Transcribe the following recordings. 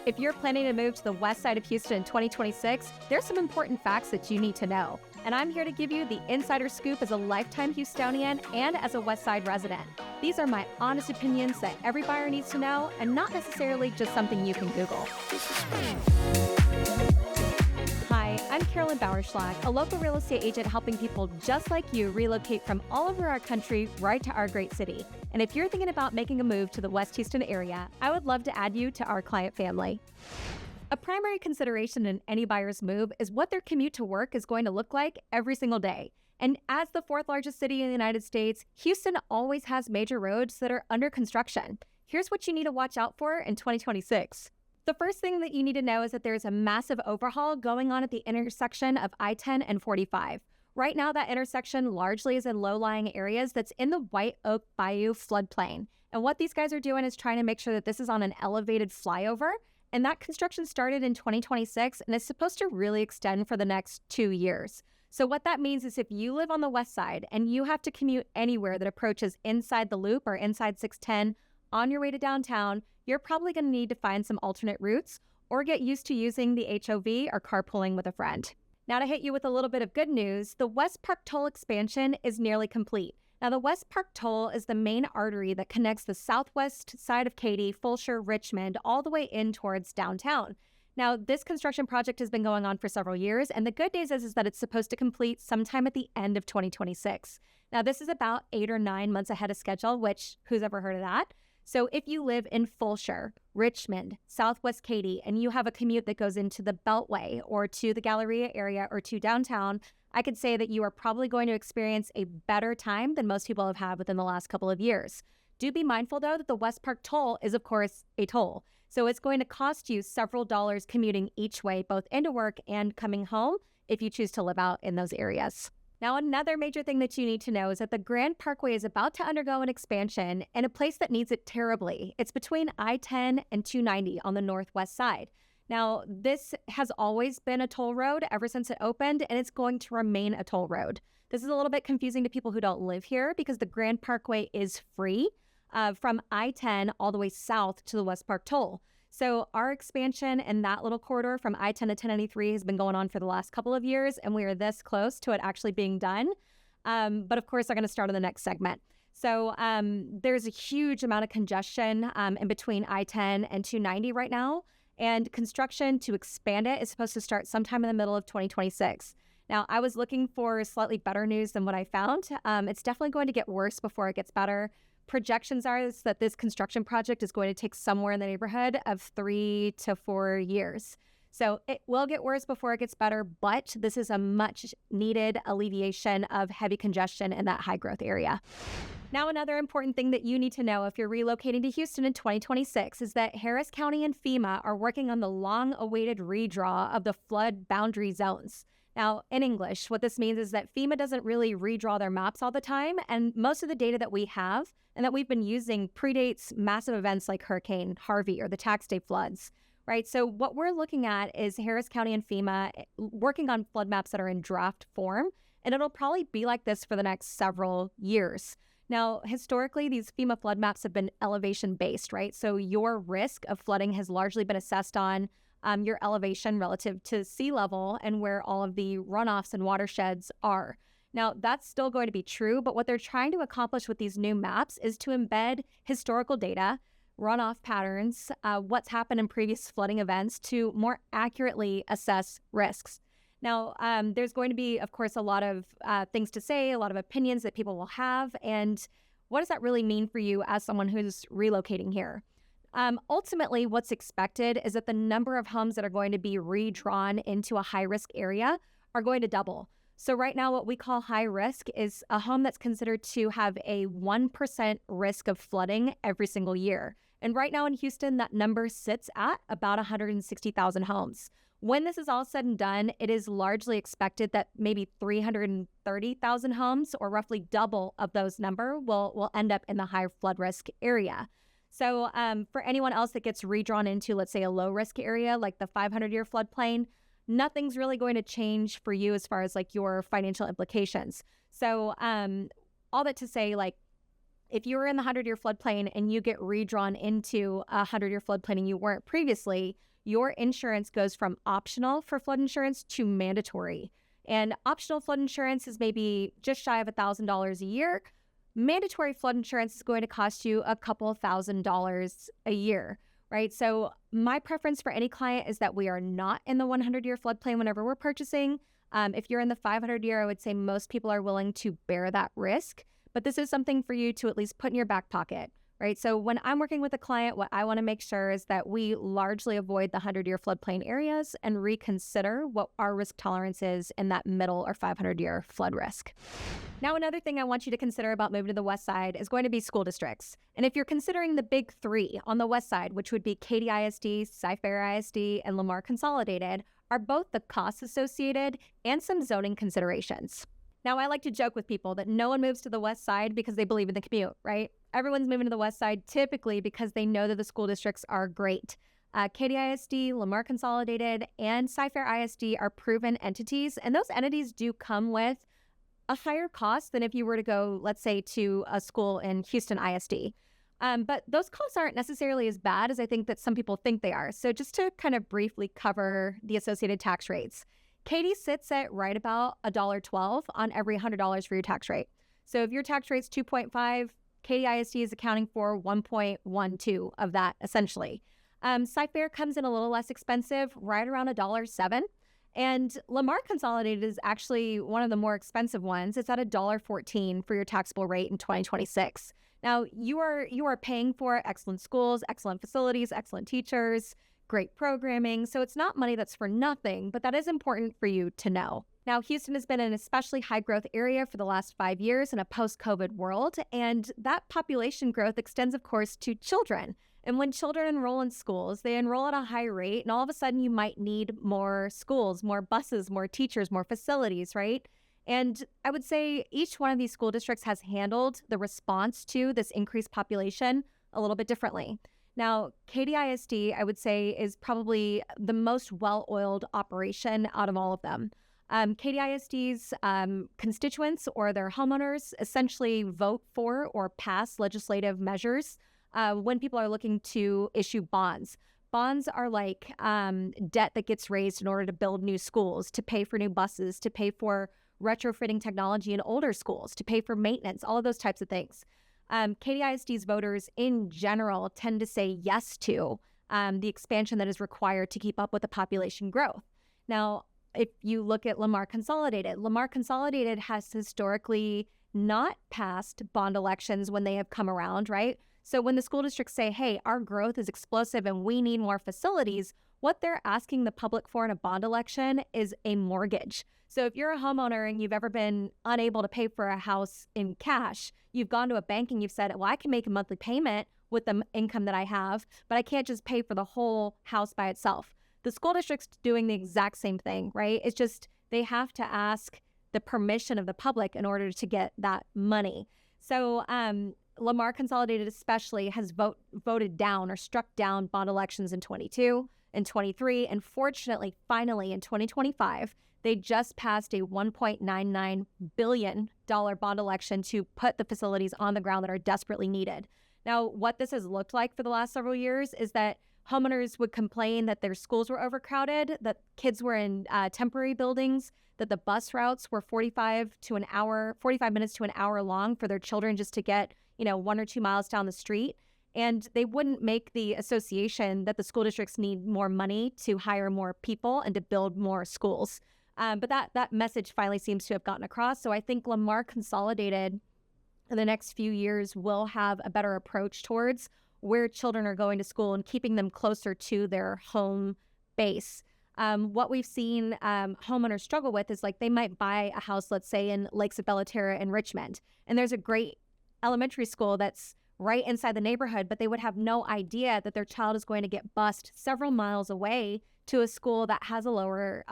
If you're planning to move to the west side of Houston in 2026, there's some important facts that you need to know. And I'm here to give you the insider scoop as a lifetime Houstonian and as a west side resident. These are my honest opinions that every buyer needs to know and not necessarily just something you can Google. Hi, I'm Carolyn Bauerschlag, a local real estate agent helping people just like you relocate from all over our country right to our great city. And if you're thinking about making a move to the West Houston area, I would love to add you to our client family. A primary consideration in any buyer's move is what their commute to work is going to look like every single day. And as the fourth largest city in the United States, Houston always has major roads that are under construction. Here's what you need to watch out for in 2026. The first thing that you need to know is that there's a massive overhaul going on at the intersection of I-10 and 45. Right now, that intersection largely is in low-lying areas that's in the White Oak Bayou floodplain. And what these guys are doing is trying to make sure that this is on an elevated flyover. And that construction started in 2026 and is supposed to really extend for the next 2 years. So what that means is if you live on the west side and you have to commute anywhere that approaches inside the loop or inside 610 on your way to downtown, you're probably going to need to find some alternate routes or get used to using the HOV or carpooling with a friend. Now to hit you with a little bit of good news, the Westpark toll expansion is nearly complete. Now the Westpark toll is the main artery that connects the southwest side of Katy, Fulshear, Richmond, all the way in towards downtown. Now this construction project has been going on for several years, and the good news is that it's supposed to complete sometime at the end of 2026. Now this is about 8 or 9 months ahead of schedule, which who's ever heard of that? So if you live in Fulshear, Richmond, Southwest Katy, and you have a commute that goes into the Beltway or to the Galleria area or to downtown, I could say that you are probably going to experience a better time than most people have had within the last couple of years. Do be mindful, though, that the Westpark toll is, of course, a toll. So it's going to cost you several dollars commuting each way, both into work and coming home, if you choose to live out in those areas. Now, another major thing that you need to know is that the Grand Parkway is about to undergo an expansion in a place that needs it terribly. It's between I-10 and 290 on the northwest side. Now, this has always been a toll road ever since it opened, and it's going to remain a toll road. This is a little bit confusing to people who don't live here because the Grand Parkway is free from I-10 all the way south to the Westpark toll. So our expansion in that little corridor from I-10 to 1093 has been going on for the last couple of years, and we are this close to it actually being done. But of course, they're going to start in the next segment. So there's a huge amount of congestion in between I-10 and 290 right now, and construction to expand it is supposed to start sometime in the middle of 2026. Now, I was looking for slightly better news than what I found. It's definitely going to get worse before it gets better. Projections are that this construction project is going to take somewhere in the neighborhood of 3 to 4 years. So it will get worse before it gets better, but this is a much needed alleviation of heavy congestion in that high growth area. Now, another important thing that you need to know if you're relocating to Houston in 2026 is that Harris County and FEMA are working on the long-awaited redraw of the flood boundary zones. Now, in English, what this means is that FEMA doesn't really redraw their maps all the time, and most of the data that we have and that we've been using predates massive events like Hurricane Harvey or the tax day floods, right? So what we're looking at is Harris County and FEMA working on flood maps that are in draft form, and it'll probably be like this for the next several years. Now, historically, these FEMA flood maps have been elevation-based, right? So your risk of flooding has largely been assessed on your elevation relative to sea level and where all of the runoffs and watersheds are. Now, that's still going to be true, but what they're trying to accomplish with these new maps is to embed historical data, runoff patterns, what's happened in previous flooding events to more accurately assess risks. Now, there's going to be, of course, a lot of things to say, a lot of opinions that people will have, and what does that really mean for you as someone who's relocating here? Ultimately, what's expected is that the number of homes that are going to be redrawn into a high-risk area are going to double. So right now, what we call high risk is a home that's considered to have a 1% risk of flooding every single year. And right now in Houston, that number sits at about 160,000 homes. When this is all said and done, it is largely expected that maybe 330,000 homes, or roughly double of those number, will end up in the high flood risk area. So for anyone else that gets redrawn into, let's say, a low risk area like the 500-year floodplain, nothing's really going to change for you as far as like your financial implications. So all that to say, like, if you were in the 100-year floodplain and you get redrawn into a 100-year floodplain and you weren't previously, your insurance goes from optional for flood insurance to mandatory. And optional flood insurance is maybe just shy of $1,000 a year. Mandatory flood insurance is going to cost you a couple $1,000s a year, right? So my preference for any client is that we are not in the 100-year floodplain whenever we're purchasing. If you're in the 500-year, I would say most people are willing to bear that risk. But this is something for you to at least put in your back pocket, right? So when I'm working with a client, what I want to make sure is that we largely avoid the 100-year floodplain areas and reconsider what our risk tolerance is in that middle or 500-year flood risk. Now, another thing I want you to consider about moving to the west side is going to be school districts. And if you're considering the big three on the west side, which would be Katy ISD, Cy-Fair ISD, and Lamar Consolidated, are both the costs associated and some zoning considerations. Now, I like to joke with people that no one moves to the west side because they believe in the commute, right? Everyone's moving to the west side typically because they know that the school districts are great. Katy ISD, Lamar Consolidated, and Cy-Fair ISD are proven entities, and those entities do come with a higher cost than if you were to go, let's say, to a school in Houston ISD. But those costs aren't necessarily as bad as I think that some people think they are. So just to kind of briefly cover the associated tax rates, Katy sits at right about $1.12 on every $100 for your tax rate. So if your tax rate's 2.5, Katy ISD is accounting for 1.12 of that, essentially. Cy-Fair comes in a little less expensive, right around $1.07. And Lamar Consolidated is actually one of the more expensive ones. It's at $1.14 for your taxable rate in 2026. Now, you are paying for excellent schools, excellent facilities, excellent teachers, great programming. So it's not money that's for nothing, but that is important for you to know. Now, Houston has been an especially high growth area for the last 5 years in a post-COVID world, and that population growth extends, of course, to children. And when children enroll in schools, they enroll at a high rate, and all of a sudden you might need more schools, more buses, more teachers, more facilities, right? And I would say each one of these school districts has handled the response to this increased population a little bit differently. Now, Katy ISD, I would say, is probably the most well-oiled operation out of all of them. Katy ISD's constituents or their homeowners essentially vote for or pass legislative measures when people are looking to issue bonds. Bonds are like debt that gets raised in order to build new schools, to pay for new buses, to pay for retrofitting technology in older schools, to pay for maintenance, all of those types of things. Katy ISD's voters in general tend to say yes to the expansion that is required to keep up with the population growth. Now, if you look at Lamar Consolidated has historically not passed bond elections when they have come around, right? So when the school districts say, hey, our growth is explosive and we need more facilities, what they're asking the public for in a bond election is a mortgage. So if you're a homeowner and you've ever been unable to pay for a house in cash, you've gone to a bank and you've said, well, I can make a monthly payment with the income that I have, but I can't just pay for the whole house by itself. The school district's doing the exact same thing, right? It's just they have to ask the permission of the public in order to get that money. So Lamar Consolidated especially has voted down or struck down bond elections in 22 and 23. And fortunately, finally, in 2025, they just passed a $1.99 billion bond election to put the facilities on the ground that are desperately needed. Now, what this has looked like for the last several years is that homeowners would complain that their schools were overcrowded, that kids were in temporary buildings, that the bus routes were 45 minutes to an hour long for their children just to get, 1 or 2 miles down the street. And they wouldn't make the association that the school districts need more money to hire more people and to build more schools. But that message finally seems to have gotten across. So I think Lamar Consolidated in the next few years will have a better approach towards where children are going to school and keeping them closer to their home base. What we've seen homeowners struggle with is like they might buy a house, let's say in Lakes of Bellaterra in Richmond, and there's a great elementary school that's right inside the neighborhood, but they would have no idea that their child is going to get bused several miles away to a school that has a lower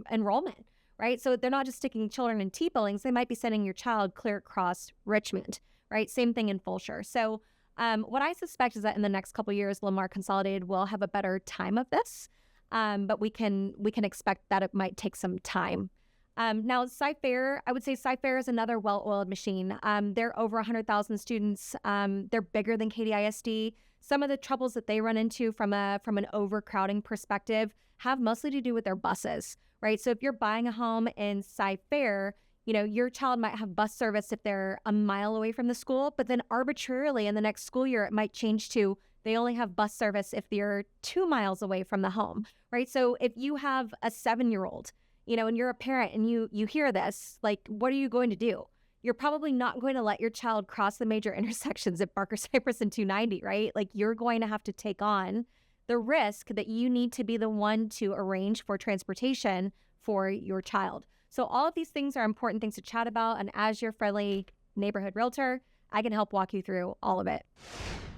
enrollment, right? So they're not just sticking children in T buildings, they might be sending your child clear across Richmond, right? Same thing in Fulshire. So what I suspect is that in the next couple of years, Lamar Consolidated will have a better time of this, but we can expect that it might take some time. Now, Cy-Fair, I would say Cy-Fair is another well-oiled machine. They're over 100,000 students. They're bigger than Katy ISD. Some of the troubles that they run into from an overcrowding perspective have mostly to do with their buses, right? So if you're buying a home in Cy-Fair, your child might have bus service if they're a mile away from the school, but then arbitrarily in the next school year, it might change to they only have bus service if they're 2 miles away from the home, right? So if you have a 7-year-old, and you're a parent and you hear this, like, what are you going to do? You're probably not going to let your child cross the major intersections at Barker Cypress and 290, right? Like, you're going to have to take on the risk that you need to be the one to arrange for transportation for your child. So all of these things are important things to chat about. And as your friendly neighborhood realtor, I can help walk you through all of it.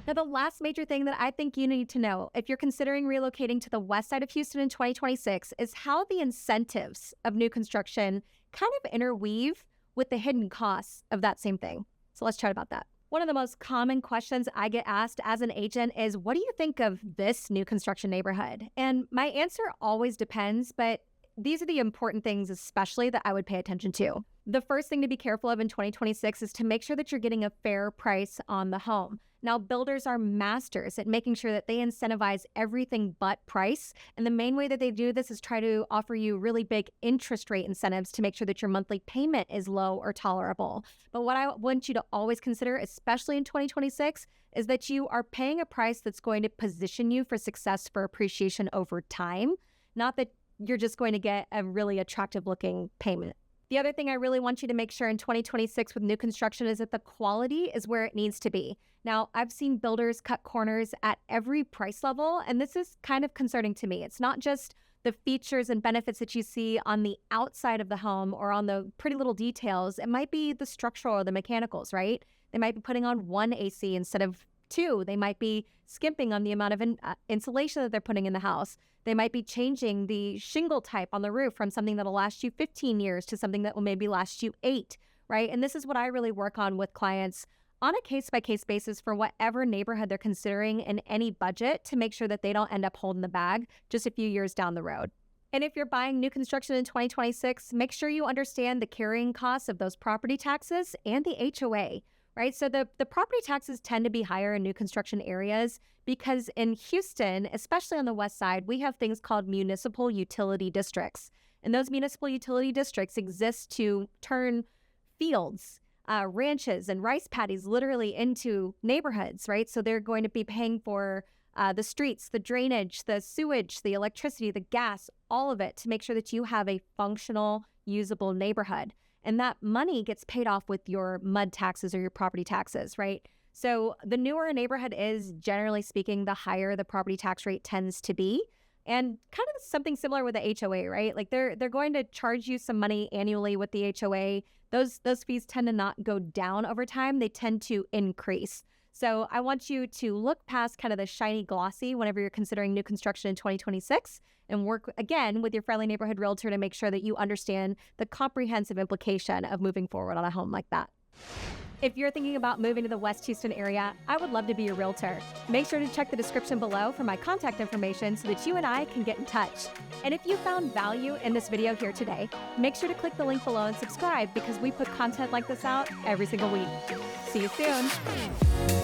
Now, the last major thing that I think you need to know if you're considering relocating to the west side of Houston in 2026 is how the incentives of new construction kind of interweave with the hidden costs of that same thing. So let's chat about that. One of the most common questions I get asked as an agent is, what do you think of this new construction neighborhood? And my answer always depends, but these are the important things, especially that I would pay attention to. The first thing to be careful of in 2026 is to make sure that you're getting a fair price on the home. Now, builders are masters at making sure that they incentivize everything but price. And the main way that they do this is try to offer you really big interest rate incentives to make sure that your monthly payment is low or tolerable. But what I want you to always consider, especially in 2026, is that you are paying a price that's going to position you for success for appreciation over time, not that you're just going to get a really attractive looking payment. The other thing I really want you to make sure in 2026 with new construction is that the quality is where it needs to be. Now, I've seen builders cut corners at every price level, and this is kind of concerning to me. It's not just the features and benefits that you see on the outside of the home or on the pretty little details. It might be the structural or the mechanicals, right? They might be putting on one AC instead of two. They might be skimping on the amount of insulation that they're putting in the house. They might be changing the shingle type on the roof from something that'll last you 15 years to something that will maybe last you 8, right? And this is what I really work on with clients on a case-by-case basis for whatever neighborhood they're considering in any budget to make sure that they don't end up holding the bag just a few years down the road. And if you're buying new construction in 2026, make sure you understand the carrying costs of those property taxes and the HOA, right? So the property taxes tend to be higher in new construction areas because in Houston, especially on the west side, we have things called municipal utility districts. And those municipal utility districts exist to turn fields, ranches, and rice paddies literally into neighborhoods, right? So they're going to be paying for the streets, the drainage, the sewage, the electricity, the gas, all of it to make sure that you have a functional, usable neighborhood. And that money gets paid off with your MUD taxes or your property taxes, right? So the newer a neighborhood is, generally speaking, the higher the property tax rate tends to be. And kind of something similar with the HOA, right? Like they're going to charge you some money annually with the HOA. Those fees tend to not go down over time. They tend to increase. So I want you to look past kind of the shiny glossy whenever you're considering new construction in 2026 and work again with your friendly neighborhood realtor to make sure that you understand the comprehensive implication of moving forward on a home like that. If you're thinking about moving to the West Houston area, I would love to be your realtor. Make sure to check the description below for my contact information so that you and I can get in touch. And if you found value in this video here today, make sure to click the link below and subscribe because we put content like this out every single week. See you soon.